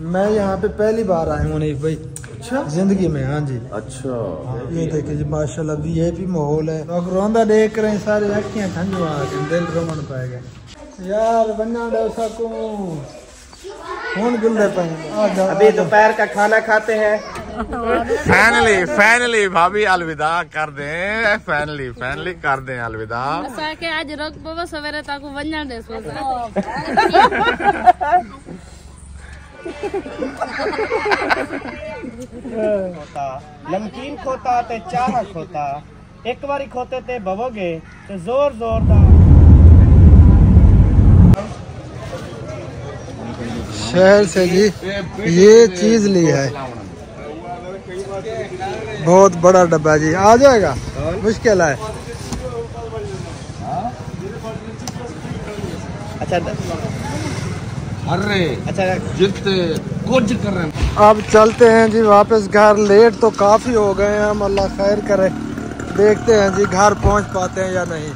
मैं यहाँ पे पहली बार आया हूँ भाई। अच्छा जिंदगी में? हाँ जी। अच्छा ये देखे जी माशाल्लाह वीआईपी माहौल है। अगर रोंदा देख रहे हैं सारे अखियां ठंडी आ गई, दिल रमन पाएगा यार बन्ना डोसा को गुल्ले पे। अभी दोपहर का खाना खाते हैं। फाइनली भाभी अलविदा कर दें, फाइनली कर दें अलविदा। आज रोक बाबा सवेरे तक वन्ना दे नमकीन खोता ते चाह खोता, एक बारी खोते ते बवोगे तो जोर जोर दा। शहर से जी ये चीज ली है, बहुत बड़ा डब्बा जी। आ जाएगा? मुश्किल है। अच्छा अरे अच्छा जितने कुछ कर रहे हैं। अब चलते हैं जी वापस घर। लेट तो काफी हो गए हैं हम, अल्लाह खैर करे। देखते हैं जी घर पहुंच पाते हैं या नहीं।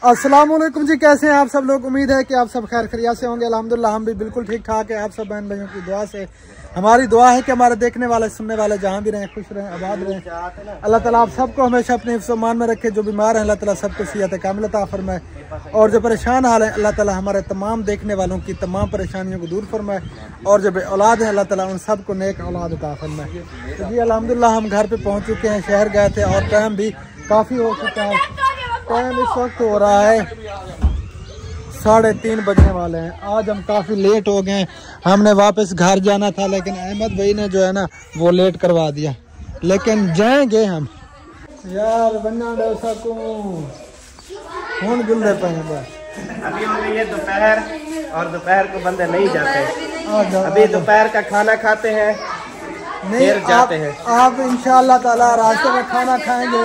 अस्सलाम वालेकुम जी, कैसे हैं आप सब लोग? उम्मीद है कि आप सब खैर खैरियत से होंगे। अल्हम्दुलिल्लाह हम भी बिल्कुल ठीक ठाक है। आप सब बहन भाइयों की दुआ से हमारी दुआ है कि हमारे देखने वाले सुनने वाले जहाँ भी रहें खुश रहें, आबाद रहें। अल्लाह ताला आप सबको हमेशा अपने हिफ्ज़-ओ-मान में रखे। जो बीमार हैं अल्लाह ताला सबको सेहत कामिल अता फरमाए, और जो परेशान हाल है अल्लाह ताला हमारे तमाम देखने वालों की तमाम परेशानियों को दूर फरमाए, और जो औलाद है अल्लाह ताला उन सबको नेक औलाद अता फरमाए। तो जी अल्हम्दुलिल्लाह हम घर पे पहुँच चुके हैं। शहर गए थे और टाइम भी काफ़ी हो चुका है। टाइम इस वक्त हो रहा है 3:30 बजने वाले हैं। आज हम काफ़ी लेट हो गए। हमने वापस घर जाना था लेकिन अहमद भाई ने जो है ना वो लेट करवा दिया, लेकिन जाएंगे हम यार बन्ना डोसा को गुल्ले पे। अभी हो गई है दोपहर और दोपहर को बंदे नहीं जाते। अभी दोपहर का खाना खाते हैं, नहीं जाते हैं। आप इंशाअल्लाह ताला रास्ते में खाना खाएंगे,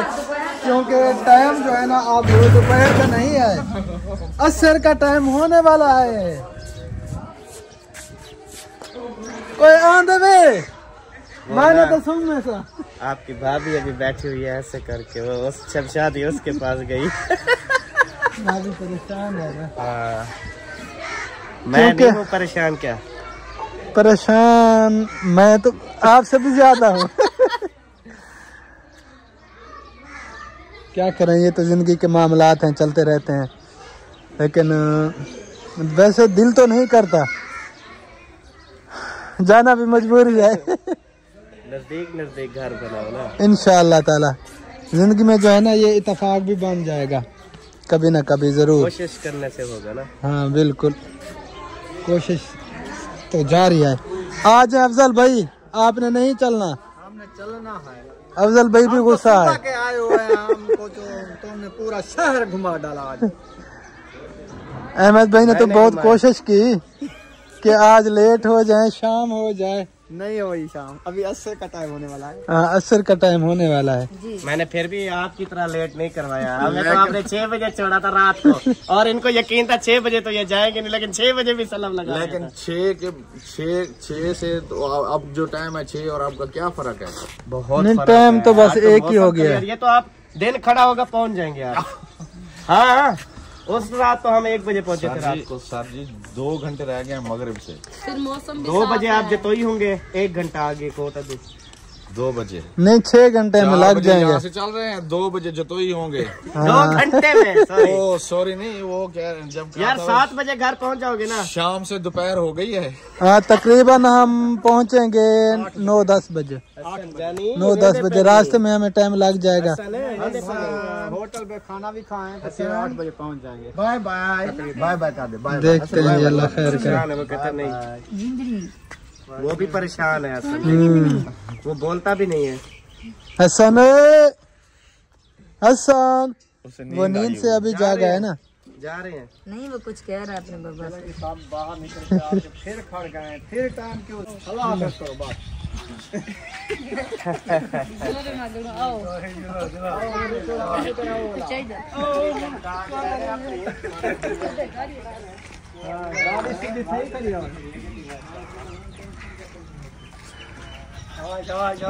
क्योंकि टाइम जो है ना आप दोपहर का नहीं है, असर का टाइम होने वाला है। कोई आंधे में मैंने तो सुन में सा आपकी भाभी अभी बैठी हुई है ऐसे करके, वो उस शमशादी उसके पास गई। भाभी परेशान है ना? मैं नहीं हूँ परेशान। क्या परेशान? मैं तो आपसे भी ज्यादा हूँ। क्या करें, ये तो जिंदगी के मामलात हैं, चलते रहते हैं। लेकिन वैसे दिल तो नहीं करता, जाना भी मजबूरी है। नजदीक घर बनाओ ना, इंशाअल्लाह ताला जिंदगी में जो है ना ये इत्तेफाक भी बन जाएगा कभी ना कभी, जरूर कोशिश करने से होगा ना। हाँ बिल्कुल, कोशिश तो जारी है। आज अफजल भाई आपने नहीं चलना? हमने चलना है। अफजल भाई भी गुस्सा है। आए हुए हैं हमको, जो तुमने पूरा शहर घुमा डाला आज। अहमद भाई ने तो बहुत कोशिश की कि आज लेट हो जाए, शाम हो जाए। नहीं हुई शाम, अभी असर का टाइम होने वाला है। हाँ असर का टाइम होने वाला है। मैंने फिर भी आपकी तरह लेट नहीं करवाया। हमें तो आपने 6 बजे छोड़ा था रात को, और इनको यकीन था 6 बजे तो ये जाएंगे नहीं, लेकिन 6 बजे भी सलाम लगा। लेकिन 6 से तो अब जो टाइम है 6 और आपका क्या फर्क है? बहुत टाइम तो बस एक ही हो गया। ये तो आप दिन खड़ा होगा पहुंच जाएंगे आप। हाँ उस रात तो हम 1 बजे पहुंचे थे रात को। सर जी 2 घंटे रह गए मगरिब से। फिर मौसम 2 बजे आप जतोई होंगे, 1 घंटा आगे को 2 बजे नहीं 6 घंटे में लग जाएंगे। यहाँ से चल रहे हैं 2 बजे जतोई होंगे। 2 घंटे में सॉरी नहीं वो क्या, जब यार 7 बजे घर पहुंच जाओगे ना। शाम से दोपहर हो गई है। हाँ तकरीबन हम पहुंचेंगे 9-10 बजे। 9-10 बजे रास्ते में हमें टाइम लग जाएगा। होटल पे खाना भी खाएं तो फिर 8 बजे पहुंच जाएंगे। बाय बाय कर दे। बाय देखते हैं अल्लाह खैर करे। वो कहते नहीं, वो भी परेशान है असल, वो बोलता भी नहीं है। हसन वो नींद से अभी जागा है ना? जा रहे हैं। नहीं वो कुछ कह रहा है अपने बाबा से। सब बाहर निकल के फिर खड़ गए, फिर टाइम क्यों सलाह करो बात।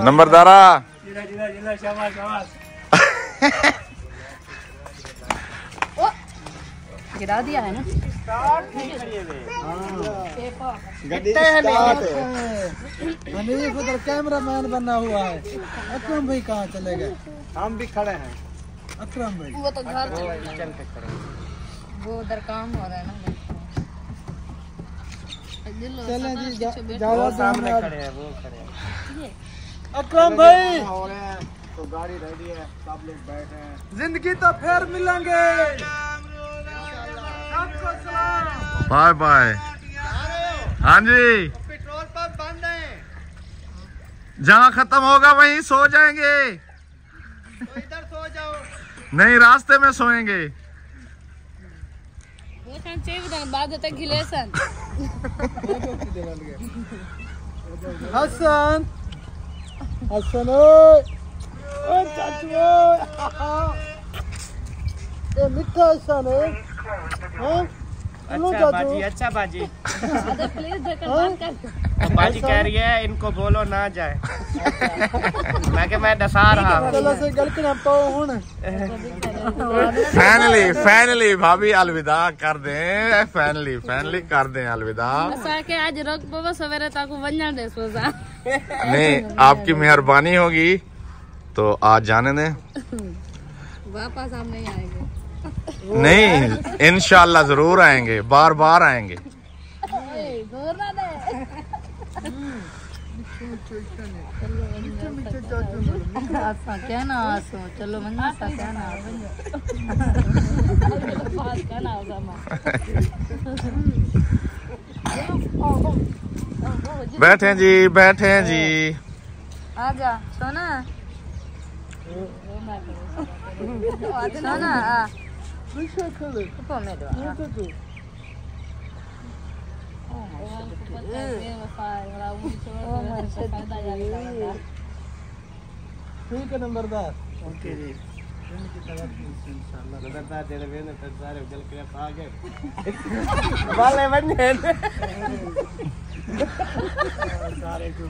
नंबरदारा गिरा दिया है ना। हनीफ उधर कैमरा मैन बना हुआ है। अकरम भाई कहाँ चले गए? हम भी खड़े हैं। अकरम भाई वो तो घर वो उधर काम हो रहा है ना। चलें जी ज्यादा सामने खड़े हैं, वो खड़े हैं। अकरम भाई हो रहे हैं तो गाड़ी रेडी है, सब लोग बैठे हैं। जिंदगी तो फिर मिलेंगे। Bye bye. हाँ जी, पेट्रोल पंप बंद है, जहाँ खत्म होगा वहीं सो जाएंगे। तो इधर सो जाओ। नहीं, रास्ते में सोएंगे। बाद तक गिलेसन हसन हसन ओ चाचू ए मिठा हसन है। अच्छा बाजी, अच्छा बाजी। प्लीज बंद कर। बाजी कह रही है इनको बोलो ना जाए। मैं डसा रहा हूँ। चलो से गल के ना पाओ हुन। फाइनली भाभी अलविदा कर दें। फाइनली कर दें अलविदा। असा के आज रख बाबा सवेरे ताको वंजन दे सोजा। नहीं, आपकी मेहरबानी होगी तो आज जाने दें। वापस हम नहीं आएंगे। नहीं, इंशाल्लाह जरूर आएंगे, बार बार आएंगे। दूर ना दे। आसा क्या ना आसो चलो मन्ना सा क्या ना बात क्या ना होगा मां। बैठे जी, बैठे जी। आजा सोना सोना आ ऊपर में दो ठीक है नंबरदार। ओके जी। नंबरदार तेरे में तो सारे जल के आ गए। वाले बन गए सारे को।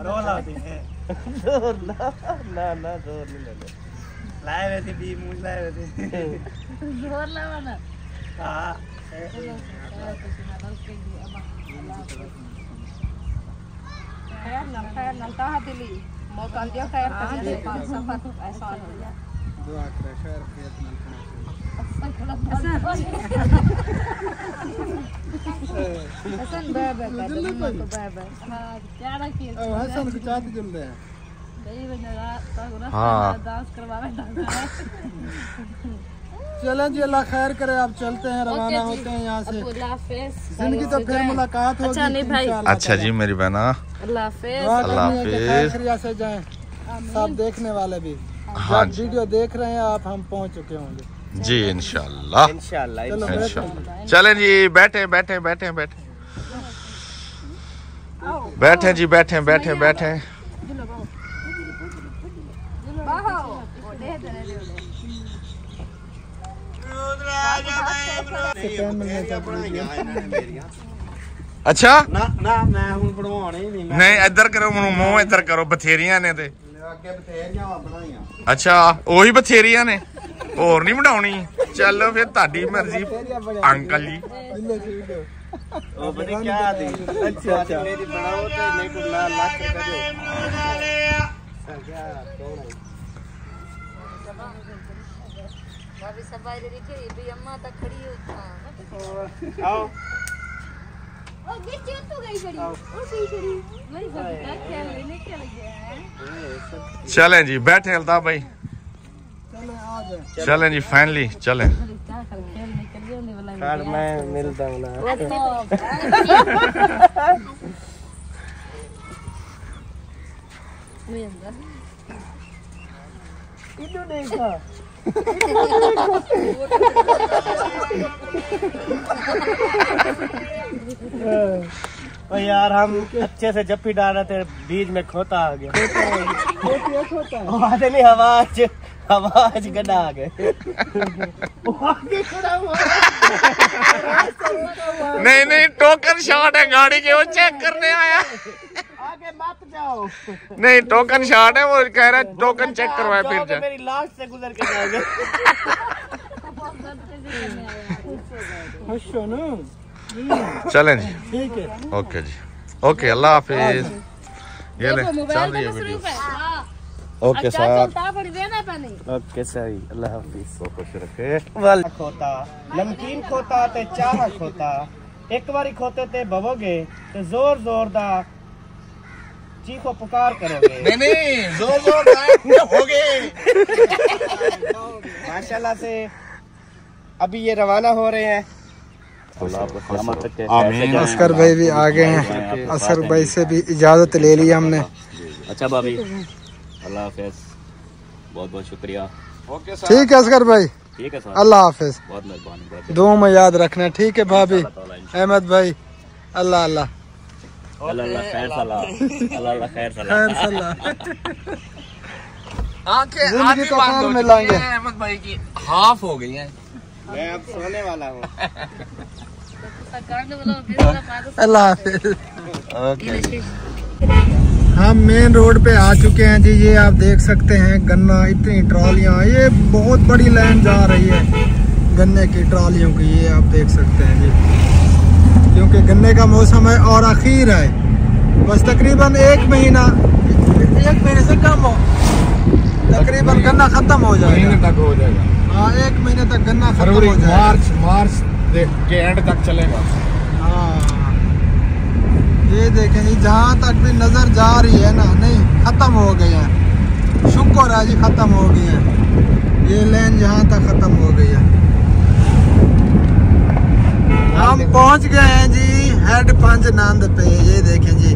रोला दी है। जोर ना जोर नहीं लगे। लाए हुए थे 20 मूंछ लाए हुए थे। जोर लगा ना। हाँ। खैर ना कहाँ दिली मौका दिया खैर कर सफर आसान हो गया। दुआ करे खैर खैर ना हसन बाय बाय कर दो तो बाय बाय। हां क्या रखिए हसन को चाहते जल्दी है। गई बंदा हाँ। डांस करवावे। चलें जी, अल्लाह खैर करे। आप चलते हैं, रवाना होते हैं यहाँ से। अल्लाह हाफिज। जिंदगी तो फिर मुलाकात होगी। अच्छा नहीं भाई। अच्छा जी मेरी बहना, अल्लाह हाफिज। अल्लाह हाफिज। खैरिया से जाएं। सब देखने वाले भी हाँ जब वीडियो देख रहे हैं आप, हम पहुँच चुके होंगे जी इंशाल्लाह। इंशाल्लाह। चलो इंशाल्लाह। चलें जी, बैठे बैठे बैठे बैठे बैठे जी, बैठे बैठे बैठे। अच्छा ना ना मैं हूं बनवाने ही नहीं। नहीं, इधर करो मुंह, इधर करो। बथेरियां ने ते ਅੱਗੇ ਬਥੇਰੀਆਂ ਬਣਾਈਆਂ। अच्छा ਉਹੀ ਬਥੇਰੀਆਂ ਨੇ, ਹੋਰ ਨਹੀਂ ਬਣਾਉਣੀ। ਚਲੋ ਫਿਰ ਤੁਹਾਡੀ ਮਰਜ਼ੀ ਅੰਕਲ ਜੀ। ਉਹ ਬਣੀ ਕਿਆ ਦੀ। ਅੱਛਾ ਮੇਰੀ ਬਣਾਓ ਤੇ ਨਹੀਂ ਕੋ ਨਾ ਲੱਖ ਰੁਪਏ ਦਿਓ। भाभी सब बाहर दिखे भी अम्मा तक खड़ी हो। आओ ओ गिर तो गई खड़ी और गई खड़ी वही सब क्या लेने क्या लगे हैं। चलें जी, बैठे अल्ताफ भाई। चलें आ जाए। चलें जी, फाइनली चलें। क्या कर खेल निकल गया नहीं वाला। कल मैं मिलता हूं ना। मैं अंदर इधर देखा। ओ यार हम अच्छे से जप्पी डाल रहे थे, बीच में खोता आ गया। खोता नहीं, आवाज गड्ढा आ गए। आगे खड़ा हुआ नहीं नहीं टोकन शॉट है गाड़ी के, वो चेक करने आया। आगे मत जाओ। नहीं टोकन शॉट है, वो कह रहा है टोकन चेक करवाए फिर जा। मेरी लास्ट से गुजर के जाओगे। चलें जी, ठीक है। ओके जी, ओके अल्लाह हाफिज। ये ले चल रही है वीडियो। ओके सर, ओके सही, अल्लाह हाफिज। खुश रखे। वाल खोता नमकीन खोता ते चाह खोता, एक बारी खोते ते बवोगे ते जोर जोर दा चीखो पुकार करोगे। नहीं जोर जोर हो गए। माशाल्लाह से अभी ये रवाना हो रहे हैं। आमीन। असगर भाई भी आ गए हैं, असगर भाई से भी इजाजत ले ली हमने। अच्छा भाभी, अल्लाह हाफिज, बहुत बहुत शुक्रिया। ओके सर, ठीक है असगर भाई, ठीक है सर, अल्लाह हाफिज, बहुत मेहरबानी। दुआ में याद रखना। ठीक है भाभी, अहमद भाई, अल्लाह अल्लाह अल्लाह खैर सलाह, अल्लाह खैर सलाह। खैर सलाह। आंखें जिंदगी आधी तो बंद खैर हो मिलांगे। चुकी हैं, अहमद भाई की हाफ हो गई है। मैं अब सोने वाला हूँ। अल्लाह हाफिज। हम मेन रोड पे आ चुके हैं जी। ये आप देख सकते हैं गन्ना, इतनी ट्रॉलियाँ, ये बहुत बड़ी लाइन जा रही है गन्ने की ट्रॉलियों की, ये आप देख सकते हैं जी। क्योंकि गन्ने का मौसम है और आखिर है, बस तकरीबन एक महीने से कम हो, तकरीबन गन्ना खत्म हो जाएगा। तक हो जाएगा। हाँ, एक महीने तक गन्ना खत्म फरवरी हो जाएगा। मार्च के एंड तक चलेगा। हाँ, ये देखें जी, जहाँ तक भी नजर जा रही है ना, नहीं खत्म हो गई है, शुक्र है जी खत्म हो गई है। ये लाइन जहाँ तक खत्म हो गई है। हम पहुँच गए हैं जी हेड पंजनंद पे। ये देखें जी,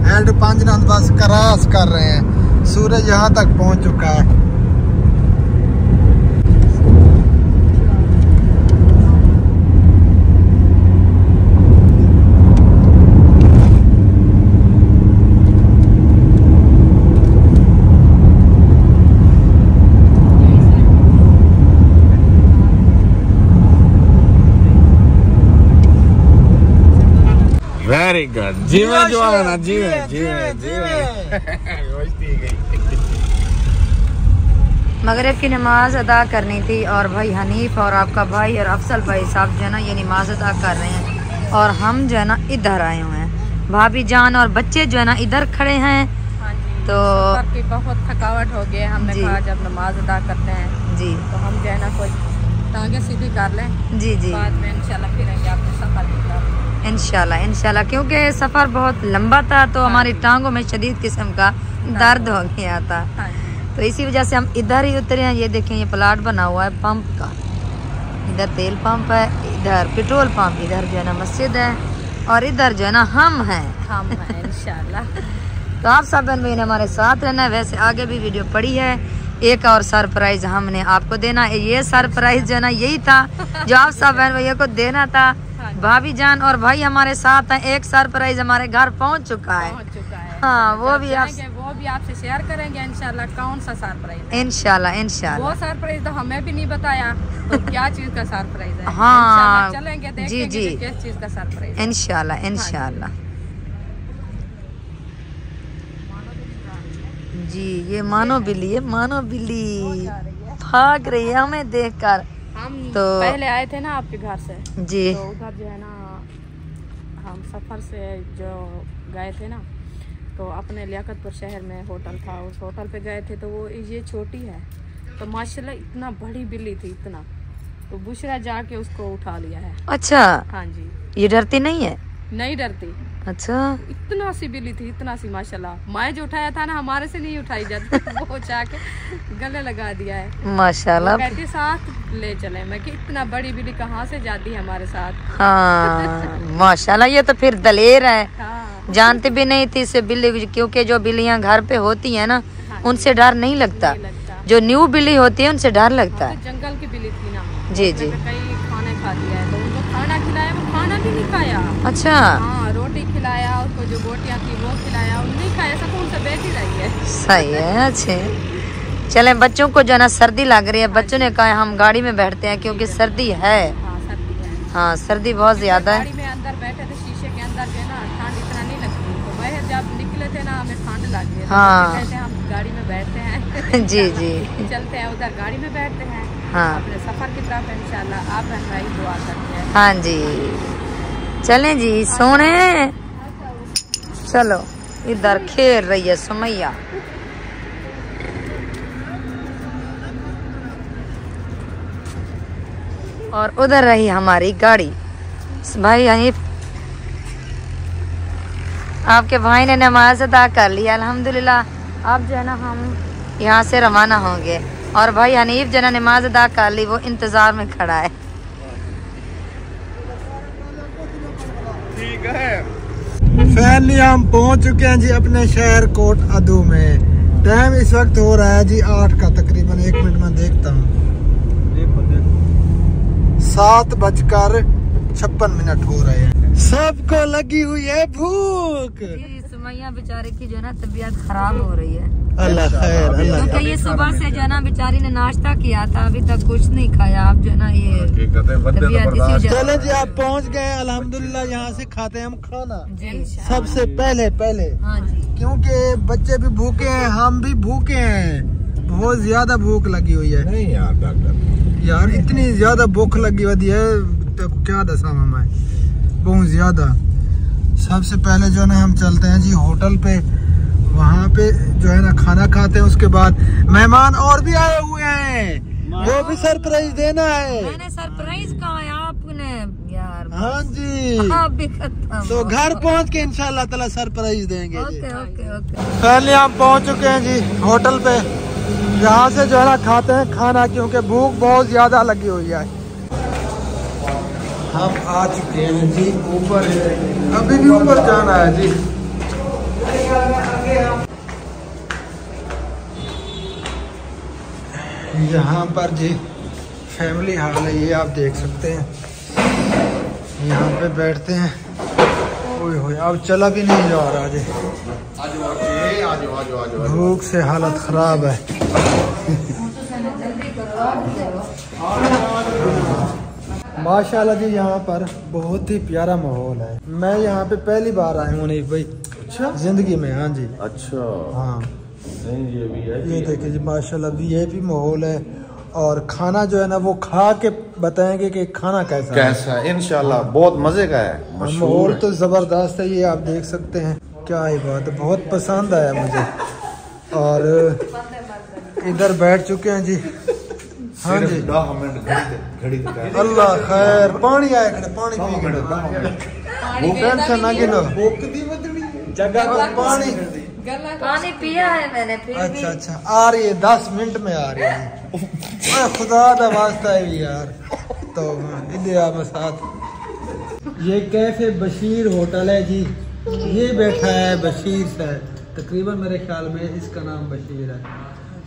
हेड पंजनंद बस क्रॉस कर रहे हैं, सूरज यहाँ तक पहुँच चुका है। वेरी गुड, जीवे जवाना, जीवे जीवे जीवे। मगरिब की नमाज अदा करनी थी और भाई हनीफ और आपका भाई और अफसल भाई साहब जो है ना ये नमाज अदा कर रहे हैं और हम जो है ना इधर आए हुए हैं। भाभी जान और बच्चे जो है ना इधर खड़े हैं। तो सफर की बहुत थकावट हो गई है, हमने कहा जब नमाज अदा करते हैं जी तो हम जो है ना कोई टांगे सीधी कर लें, जी जी बाद में इंशाल्लाह फिरेंगे अपने सफर की तरफ। इंशाल्लाह इंशाल्लाह, क्योंकि सफ़र बहुत लंबा था तो हमारी टांगों में शदीद किस्म का दर्द हो गया था। तो इसी वजह से हम इधर ही उतरे हैं। ये देखें, ये प्लाट बना हुआ है पंप का, इधर तेल पंप है, इधर पेट्रोल पंप, इधर जो है ना मस्जिद है और इधर जो है ना हम हैं। हम हैं इंशाल्लाह। तो आप सब बहन भाई ने हमारे साथ रहना है। वैसे आगे भी वीडियो पड़ी है, एक और सरप्राइज हमने आपको देना है। ये सरप्राइज जो है ना यही था जो आप सब बहन भैया को देना था। भाभी जान और भाई हमारे साथ हैं, एक सरप्राइज हमारे घर पहुंच चुका है। हाँ, वो भी आपसे शेयर करेंगे इंशाल्लाह। कौन सा सरप्राइज? इंशाल्लाह इंशाल्लाह। वो सरप्राइज तो हमें भी नहीं बताया, तो क्या चीज का सरप्राइज है? हाँ, चलेंगे जी देखेंगे जी, कि किस चीज का सरप्राइज है। इंशाल्लाह इंशाल्लाह जी। ये मानो बिल्ली है, मानो बिल्ली भाग रही है हमें देखकर। हम तो पहले आए थे ना आपके घर से जी, तो उधर जो है ना हम सफ़र से जो गए थे ना तो अपने लियाकतपुर शहर में होटल था, उस होटल पे गए थे। तो वो ये छोटी है तो माशाल्लाह इतना बड़ी बिल्ली थी इतना, तो बुशरा जाके उसको उठा लिया है। अच्छा, हाँ जी। ये डरती नहीं है? नहीं डरती। अच्छा, इतना सी बिल्ली थी, इतना सी माशाल्लाह। मैं जो उठाया था ना हमारे से नहीं उठाई जाती, वो जाके गले लगा दिया है माशाल्लाह। कहती साथ ले चले। मैं कि इतना बड़ी बिल्ली कहाँ से जाती है हमारे साथ। हाँ माशाल्लाह, ये तो फिर दलेर है। हाँ। जानती भी नहीं थी इसे बिल्ली, क्योंकि जो बिल्लियाँ घर पे होती है ना उनसे डर नहीं लगता, जो न्यू बिल्ली होती है उनसे डर लगता है। तो जंगल की बिल्ली थी ना, जी जी। कई खाने खा दिया है तो उनको खाना खिलाया, वो खाना भी नहीं खाया। अच्छा, हाँ, रोटी खिलाया उसको, जो बोटियाँ थी वो खिलाया, वो नहीं खाया, सुकून से बैठी रही है। सही है। अच्छे चले, बच्चों को जो है ना सर्दी लग रही है, बच्चों ने कहा हम गाड़ी में बैठते हैं क्योंकि सर्दी है। हाँ सर्दी है। हाँ सर्दी बहुत ज्यादा है। गाड़ी में अंदर बैठे थे शीशे के अंदर जो है ना ठंड इतना नहीं लगती, तो वह जब निकले थे ना हमें ठंड लग गई। हाँ। कहते हैं हम गाड़ी में बैठते हैं जी जी चलते हैं उधर गाड़ी में बैठते हैं। हाँ। अपने सफर की तरफ इंशाल्लाह आप बहन भाई दुआ करते हैं। हाँ जी चलें जी सोने। चलो इधर खेल रही है सुमैया। और उधर रही हमारी गाड़ी। भाई हनीफ आपके भाई ने नमाज अदा कर लिया अल्हम्दुलिल्लाह। अब जो है ना हम यहाँ से रवाना होंगे और भाई हनीफ जो है ना नमाज अदा कर ली, वो इंतजार में खड़ा है। ठीक है फाइनली हम पहुंच चुके हैं जी अपने शहर कोट अदू में। टाइम इस वक्त हो रहा है जी 8 का, तकरीबन 1 मिनट में देखता हूँ, 7:56 हो रहे हैं। सबको लगी हुई है भूख। सुमैया बेचारे की जो है ना तबीयत खराब हो रही है। अल्लाह खैर अल्लाह। क्योंकि ये सुबह से जो है ना बेचारी ने नाश्ता किया था, अभी तक कुछ नहीं खाया। अब जो है ना ये तबीयत इसी वजह। चले जी आप पहुंच गए अल्हम्दुलिल्लाह। यहाँ से खाते हैं हम खाना जी सबसे पहले हाँ जी, क्योंकि बच्चे भी भूखे हैं, हम भी भूखे हैं। बहुत ज्यादा भूख लगी हुई है। नहीं यार डॉक्टर यार इतनी ज्यादा भूख लगी हुई है तो क्या दसा मैं, बहुत ज्यादा। सबसे पहले जो है ना हम चलते हैं जी होटल पे, वहाँ पे जो है ना खाना खाते हैं। उसके बाद मेहमान और भी आए हुए हैं, वो भी सरप्राइज देना है। मैंने सरप्राइज कहा है आपने यार। हाँ जी आप भी खत्म। तो घर पहुँच के इंशाल्लाह ताला सरप्राइज देंगे जी। Okay okay okay. फाइनली हम पहुँच चुके हैं जी होटल पे, यहाँ से जो है ना खाते हैं खाना, क्योंकि भूख बहुत ज्यादा लगी हुई है। हम आ चुके हैं जी ऊपर, अभी भी ऊपर जाना है जी। यहाँ पर जी फैमिली हॉल है, ये आप देख सकते हैं। यहाँ पे बैठते हैं। ओए होए अब चला भी नहीं जा रहा जी, भूख से हालत खराब है। माशाल्लाह जी यहाँ पर बहुत ही प्यारा माहौल है। मैं यहाँ पे पहली बार आया हूँ नहीं भाई। अच्छा जिंदगी में। हाँ जी अच्छा हाँ नहीं ये भी है, ये देखिए जी माशाल्लाह VIP माहौल है। और खाना जो है ना वो खा के बताएंगे कि खाना कैसा है। कैसा है इंशाल्लाह बहुत मजे का है। माहौल तो जबरदस्त है, ये आप देख सकते हैं। क्या ही बात है, बहुत पसंद आया मुझे। और इधर बैठ चुके हैं जी। हाँ जी अल्लाह खैर पानी आया खड़े, पानी पी टेंशन ना गिनो जगह पानी पानी पिया है मैंने फिर भी। अच्छा आ रही है 10 मिनट में आ रही है। खुदा का वास्ता है भी यार। तो इधर साथ ये कैफे बशीर होटल है जी। ये बैठा है बशीर साहब, तकरीबन मेरे ख्याल में इसका नाम बशीर है।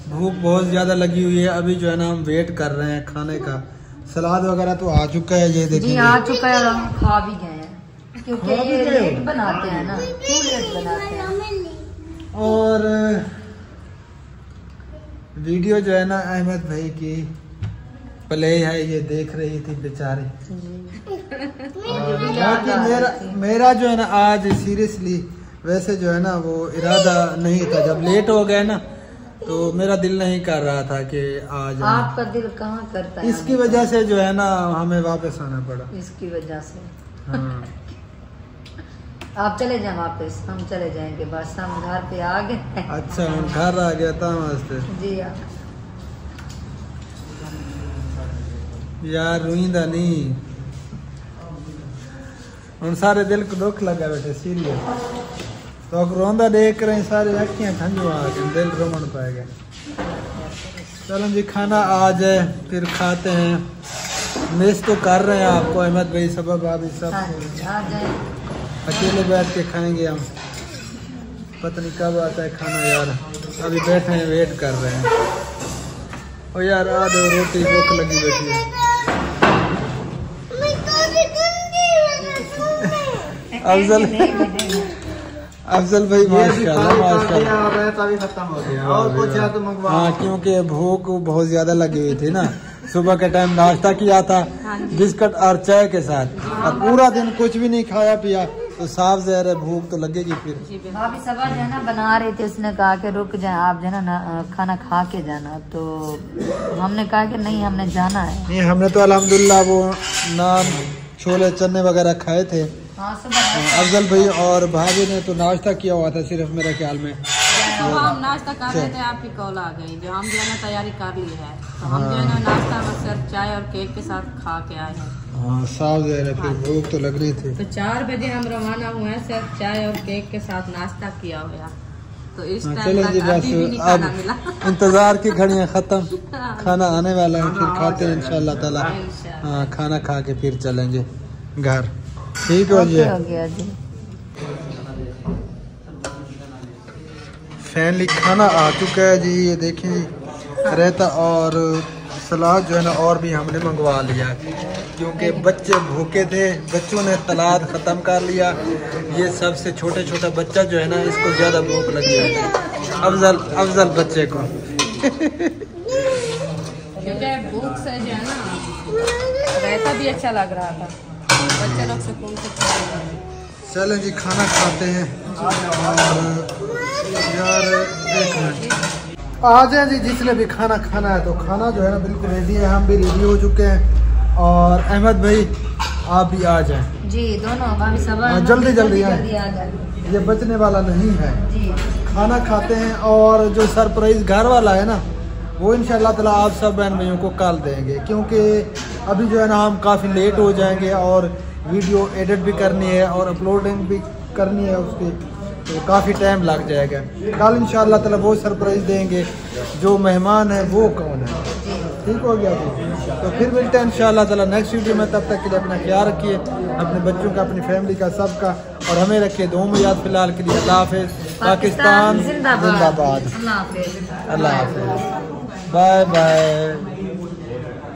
भूख बहुत ज्यादा लगी हुई है, अभी जो है ना हम वेट कर रहे हैं खाने का। सलाद वगैरह तो आ चुका है, ये देखिए जी आ चुका है और हम खा भी गए हैं, क्योंकि ये लेट बनाते हैं ना, क्यों लेट बनाते हैं। और वीडियो जो है ना अहमद भाई की प्ले है, ये देख रही थी बेचारी। बाकी मेरा जो है ना आज सीरियसली वैसे जो है ना वो इरादा नहीं था। जब लेट हो गए ना तो मेरा दिल नहीं कर रहा था कि आज। आपका दिल कहाँ करता है? इसकी वजह से जो है ना हमें वापस आना पड़ा। इसकी वजह से हाँ। आप चले जाए वापस, हम चले जाएंगे, बस हम घर पे आ गए। अच्छा हम घर आ गया था वास्ते जी यार रुईंदा नहीं हम सारे दिल को दुख लगा बैठे सीरियस। तो रोंदा देख रहे सारे अखियां ठंडू आ गए, दिल रोमन पाए गए। चलो जी खाना आ जाए फिर खाते हैं। मिस तो कर रहे हैं आपको अहमद भाई, सबब भाभी सब आ जाए। अकेले बैठ के खाएंगे हम, पता नहीं कब आता है खाना यार। अभी बैठे हैं वेट कर रहे हैं। और यार आ दो रोटी, भूख लगी बैठी है। अफजल भाई माशाल्लाह। खत्म हो गया और कुछ तो मंगवा। हाँ क्योंकि भूख बहुत ज्यादा लगी हुई थी ना, सुबह के टाइम नाश्ता किया था बिस्कुट और चाय के साथ। अब पूरा दिन कुछ भी नहीं खाया पिया तो साफ जहर है, भूख तो लगेगी फिर। भाभी सभा जो है ना बना रही थी, उसने कहा कि रुक जाए आप जो है ना खाना खा के जाना, तो हमने कहा कि नहीं हमने जाना है। नहीं हमने तो अल्हम्दुलिल्लाह वो नान छोले चने वगैरह खाए थे। अफजल भाई और भाभी ने तो नाश्ता किया हुआ था सिर्फ मेरे ख्याल में। तो हम नाश्ता कर रहे थे, आपकी कॉल आ गई, जो हम जो है ना तैयारी कर ली है, तो हम जो है ना नाश्ता बस सिर्फ चाय और केक के साथ खा के आए हैं। हाँ साफ जहर है, फिर भूख तो लग रही थी। तो 4 बजे हम रवाना हुए हैं, सिर्फ चाय और केक के साथ नाश्ता किया हुआ। तो इस चलो जी बस अब इंतजार की घड़ियाँ खत्म, खाना आने वाला है, फिर खाते हैं इंशाल्लाह ताला। हाँ खाना खा के फिर चलेंगे घर। ठीक हो गया जी। फैनली खाना आ चुका है जी, ये देखें जी, रायता और सलाद जो है ना और भी हमने मंगवा लिया क्योंकि बच्चे भूखे थे, बच्चों ने सलाद ख़त्म कर लिया। ये सबसे छोटे छोटा बच्चा जो है ना इसको ज़्यादा भूख लगी है, अफजल बच्चे को। क्योंकि भूख से जो है ना रायता भी अच्छा लग रहा था, बच्चे लोग सुकून से खा रहे हैं। चलें जी खाना खाते हैं। और यार एक मिनट आ जाए जी, जिसने भी खाना खाना है तो खाना जो है ना बिल्कुल रेडी है, हम भी रेडी हो चुके हैं। और अहमद भाई आप भी आ जाएं जी, दोनों भाभी सभा जल्दी जल्दी आए, ये बचने वाला नहीं है जी। खाना खाते हैं और जो सरप्राइज घर वाला है ना वो इंशाल्लाह ताला आप सब बहन भाइयों को कल देंगे, क्योंकि अभी जो है ना हम काफ़ी लेट हो जाएंगे और वीडियो एडिट भी करनी है और अपलोडिंग भी करनी है उसकी, तो काफ़ी टाइम लग जाएगा। कल इंशाल्लाह ताला वो सरप्राइज देंगे। जो मेहमान है वो कौन है, ठीक हो गया जी। तो फिर मिलते हैं इंशाल्लाह ताला नेक्स्ट वीडियो में, तब तक के लिए अपना ख्याल रखिए, अपने बच्चों का, अपनी फैमिली का, सबका, और हमें रखिए दुआ में याद। फिलहाल के लिए अल्लाह हाफिज़, पाकिस्तान जिंदाबाद, अल्लाह हाफिज़, बाय बाय।